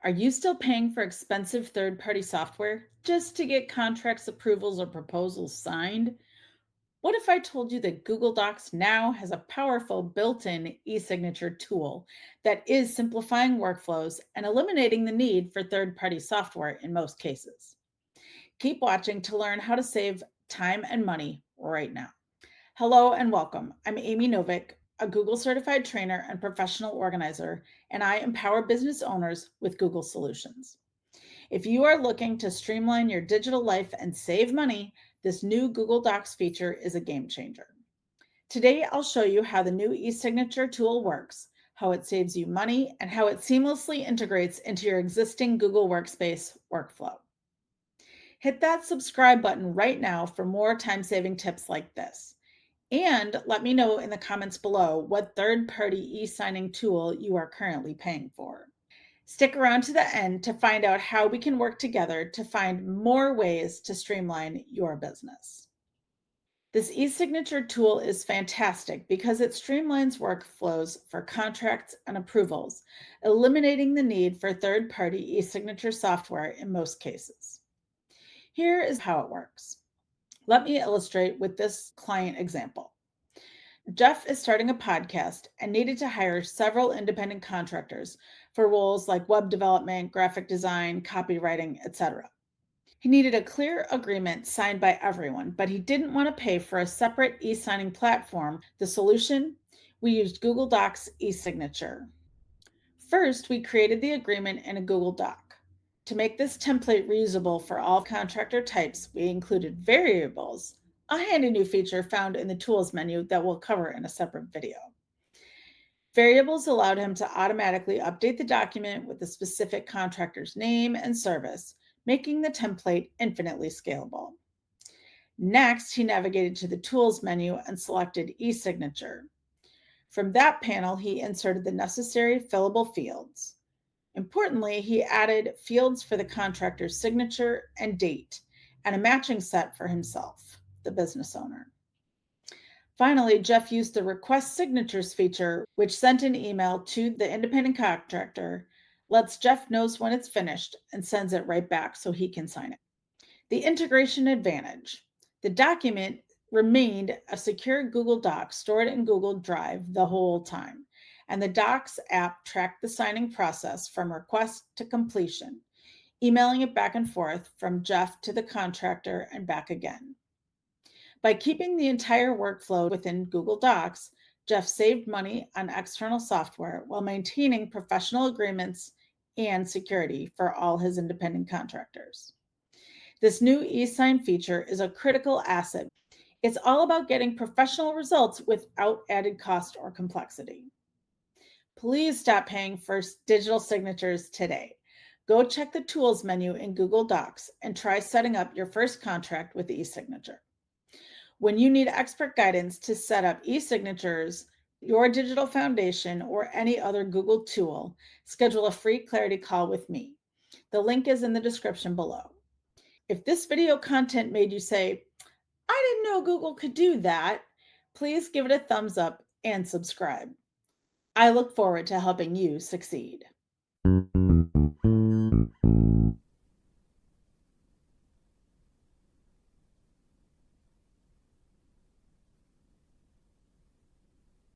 Are you still paying for expensive third-party software just to get contracts, approvals, or proposals signed? What if I told you that Google Docs now has a powerful built-in e-signature tool that is simplifying workflows and eliminating the need for third-party software in most cases? Keep watching to learn how to save time and money right now. Hello and welcome. I'm Amy Novick, a Google certified trainer and professional organizer, and I empower business owners with Google solutions. If you are looking to streamline your digital life and save money, this new Google Docs feature is a game changer. Today, I'll show you how the new eSignature tool works, how it saves you money, and how it seamlessly integrates into your existing Google Workspace workflow. Hit that subscribe button right now for more time-saving tips like this. And let me know in the comments below what third-party e-signing tool you are currently paying for. Stick around to the end to find out how we can work together to find more ways to streamline your business. This e-signature tool is fantastic because it streamlines workflows for contracts and approvals, eliminating the need for third-party e-signature software in most cases. Here is how it works. Let me illustrate with this client example. Jeff is starting a podcast and needed to hire several independent contractors for roles like web development, graphic design, copywriting, etc. He needed a clear agreement signed by everyone, but he didn't want to pay for a separate e-signing platform. The solution? We used Google Docs eSignature. First, we created the agreement in a Google Doc. To make this template reusable for all contractor types, we included variables, a handy new feature found in the Tools menu that we'll cover in a separate video. Variables allowed him to automatically update the document with the specific contractor's name and service, making the template infinitely scalable. Next, he navigated to the Tools menu and selected eSignature. From that panel, he inserted the necessary fillable fields. Importantly, he added fields for the contractor's signature and date, and a matching set for himself, the business owner. Finally, Jeff used the Request Signatures feature, which sent an email to the independent contractor, lets Jeff knows when it's finished, and sends it right back so he can sign it. The integration advantage. The document remained a secure Google Doc stored in Google Drive the whole time, and the Docs app tracked the signing process from request to completion, emailing it back and forth from Jeff to the contractor and back again. By keeping the entire workflow within Google Docs, Jeff saved money on external software while maintaining professional agreements and security for all his independent contractors. This new e-sign feature is a critical asset. It's all about getting professional results without added cost or complexity. Please stop paying for digital signatures today. Go check the Tools menu in Google Docs and try setting up your first contract with eSignature. When you need expert guidance to set up e-signatures, your digital foundation, or any other Google tool, schedule a free clarity call with me. The link is in the description below. If this video content made you say, I didn't know Google could do that, please give it a thumbs up and subscribe. I look forward to helping you succeed.